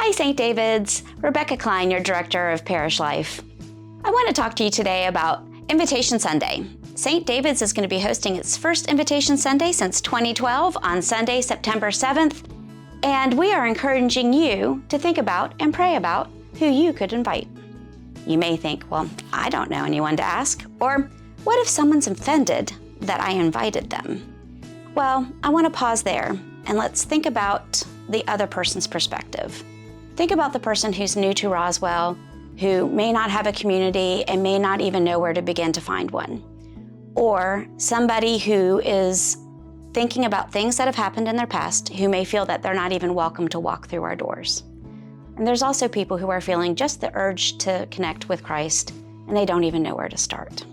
Hi, St. David's. Rebecca Klein, your Director of Parish Life. I want to talk to you today about Invitation Sunday. St. David's is going to be hosting its first Invitation Sunday since 2012 on Sunday, September 7th, and we are encouraging you to think about and pray about who you could invite. You may think, well, I don't know anyone to ask, or what if someone's offended that I invited them? Well, I want to pause there and let's think about the other person's perspective. Think about the person who's new to Roswell, who may not have a community and may not even know where to begin to find one. Or somebody who is thinking about things that have happened in their past, who may feel that they're not even welcome to walk through our doors. And there's also people who are feeling just the urge to connect with Christ, and they don't even know where to start.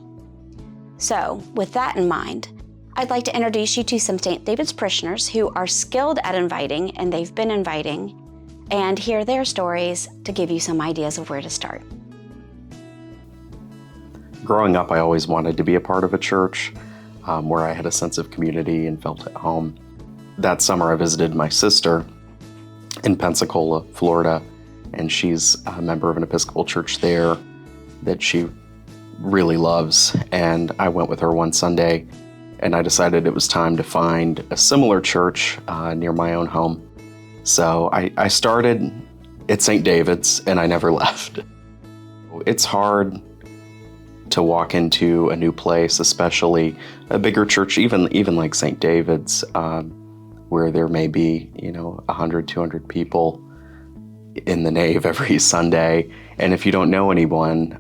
So, with that in mind, I'd like to introduce you to some St. David's parishioners who are skilled at inviting, and they've been inviting, and hear their stories to give you some ideas of where to start. Growing up, I always wanted to be a part of a church where I had a sense of community and felt at home. That summer, I visited my sister in Pensacola, Florida, and she's a member of an Episcopal church there that she really loves. And I went with her one Sunday, and I decided it was time to find a similar church near my own home. So I started at St. David's, and I never left. It's hard to walk into a new place, especially a bigger church, even like St. David's, where there may be, 100, 200 people in the nave every Sunday. And if you don't know anyone,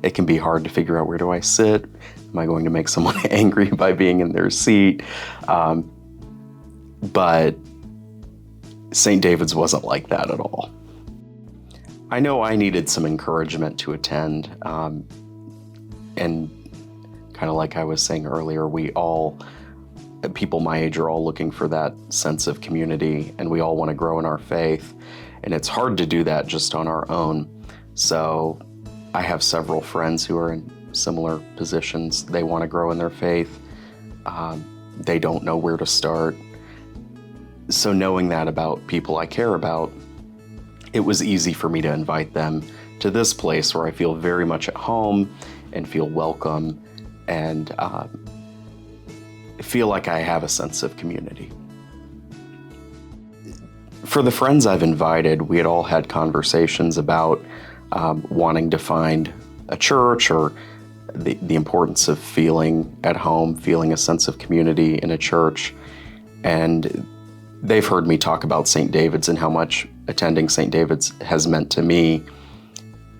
it can be hard to figure out, where do I sit? Am I going to make someone angry by being in their seat? But St. David's wasn't like that at all. I know I needed some encouragement to attend, and kind of like I was saying earlier, people my age are all looking for that sense of community, and we all want to grow in our faith, and it's hard to do that just on our own. So I have several friends who are in similar positions. They want to grow in their faith. They don't know where to start. So knowing that about people I care about, it was easy for me to invite them to this place where I feel very much at home and feel welcome and feel like I have a sense of community. For the friends I've invited, we had all had conversations about wanting to find a church, or the importance of feeling at home, feeling a sense of community in a church. And they've heard me talk about St. David's and how much attending St. David's has meant to me.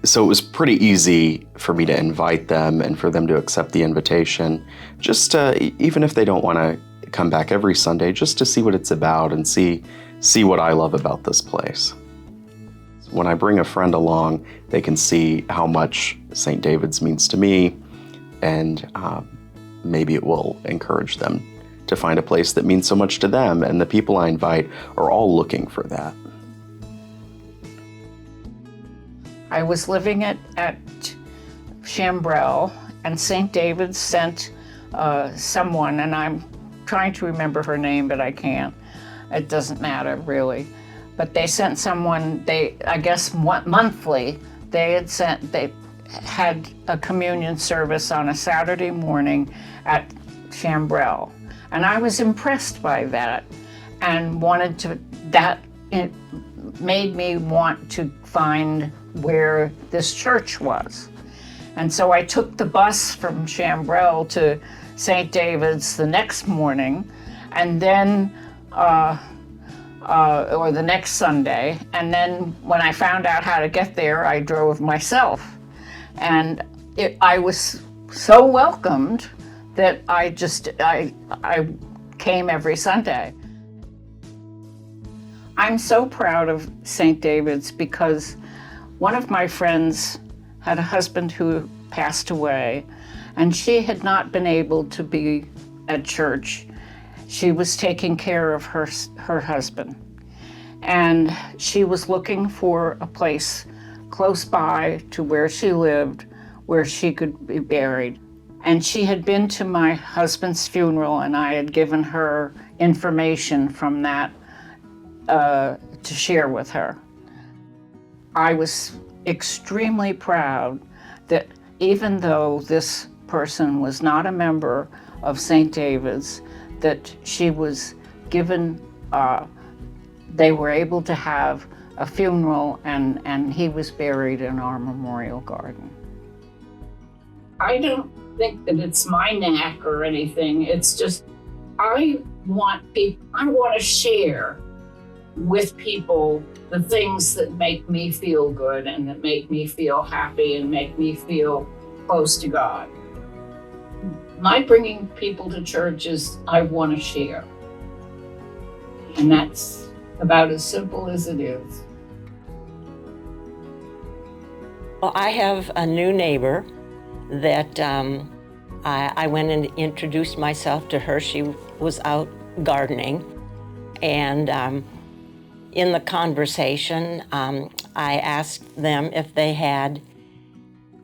So it was pretty easy for me to invite them and for them to accept the invitation, just to, even if they don't want to come back every Sunday, just to see what it's about and see what I love about this place. When I bring a friend along, they can see how much St. David's means to me, and maybe it will encourage them to find a place that means so much to them, and the people I invite are all looking for that. I was living at Chambrel, and St. David's sent someone, and I'm trying to remember her name, but I can't. It doesn't matter, really. But they sent someone, I guess monthly, they had a communion service on a Saturday morning at Chambrel. And I was impressed by that and it made me want to find where this church was. And so I took the bus from Chambrel to St. David's the next morning, and then, or the next Sunday. And then when I found out how to get there, I drove myself. And I was so welcomed that I came every Sunday. I'm so proud of St. David's because one of my friends had a husband who passed away, and she had not been able to be at church. She was taking care of her husband, and she was looking for a place close by to where she lived, where she could be buried. And she had been to my husband's funeral, and I had given her information from that to share with her. I was extremely proud that even though this person was not a member of St. David's, that she was given, they were able to have a funeral, and he was buried in our memorial garden. I don't think that it's my knack or anything. It's just I want to share with people the things that make me feel good and that make me feel happy and make me feel close to God. My bringing people to church is I want to share. And that's about as simple as it is. Well, I have a new neighbor that I went and introduced myself to her. She was out gardening, and in the conversation, I asked them if they had,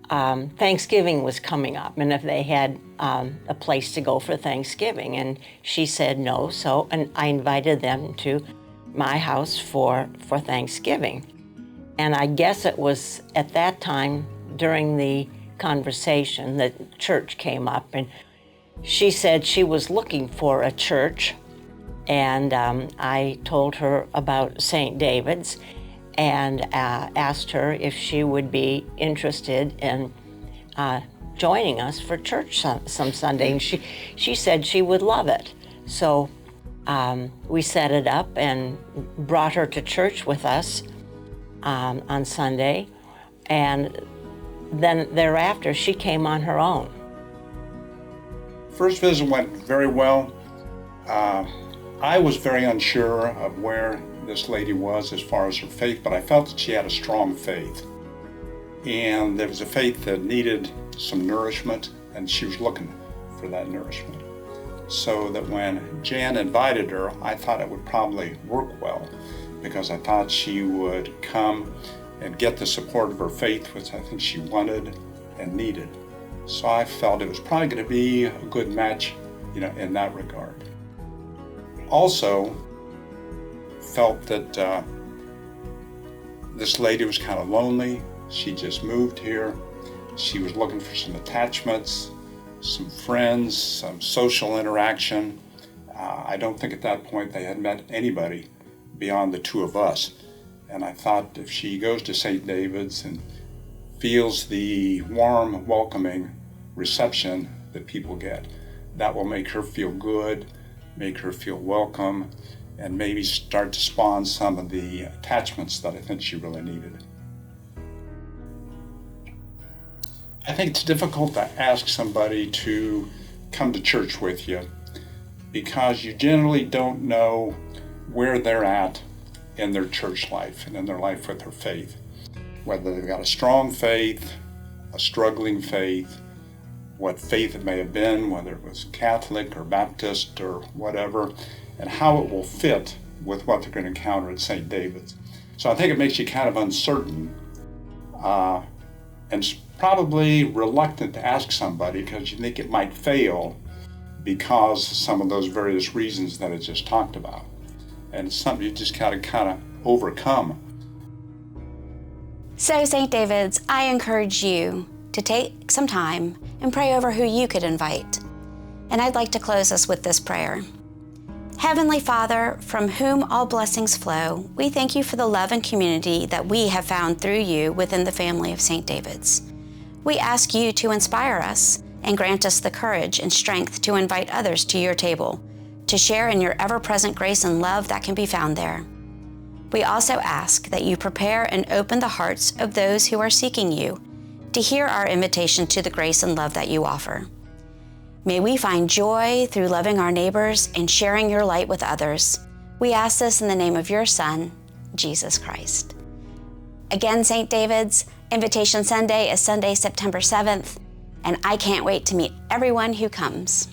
Thanksgiving was coming up, and if they had a place to go for Thanksgiving, and she said no, and I invited them to my house for Thanksgiving. And I guess it was at that time during the conversation that church came up, and she said she was looking for a church, and I told her about St. David's and asked her if she would be interested in joining us for church some Sunday, and she said she would love it. So we set it up and brought her to church with us on Sunday, and then thereafter she came on her own. First visit went very well. I was very unsure of where this lady was as far as her faith, but I felt that she had a strong faith. And there was a faith that needed some nourishment, and she was looking for that nourishment. So that when Jan invited her, I thought it would probably work well, because I thought she would come and get the support of her faith, which I think she wanted and needed. So I felt it was probably going to be a good match, in that regard. Also felt that this lady was kind of lonely. She just moved here. She was looking for some attachments, some friends, some social interaction. I don't think at that point they had met anybody beyond the two of us. And I thought if she goes to St. David's and feels the warm, welcoming reception that people get, that will make her feel good, make her feel welcome, and maybe start to spawn some of the attachments that I think she really needed. I think it's difficult to ask somebody to come to church with you because you generally don't know where they're at in their church life and in their life with their faith. Whether they've got a strong faith, a struggling faith, what faith it may have been, whether it was Catholic or Baptist or whatever, and how it will fit with what they're going to encounter at St. David's. So I think it makes you kind of uncertain and probably reluctant to ask somebody because you think it might fail because of some of those various reasons that I just talked about. And it's something you just kind of overcome. So, St. David's, I encourage you to take some time and pray over who you could invite. And I'd like to close us with this prayer. Heavenly Father, from whom all blessings flow, we thank you for the love and community that we have found through you within the family of St. David's. We ask you to inspire us and grant us the courage and strength to invite others to your table, to share in your ever-present grace and love that can be found there. We also ask that you prepare and open the hearts of those who are seeking you to hear our invitation to the grace and love that you offer. May we find joy through loving our neighbors and sharing your light with others. We ask this in the name of your Son, Jesus Christ. Again, St. David's, Invitation Sunday is Sunday, September 7th, and I can't wait to meet everyone who comes.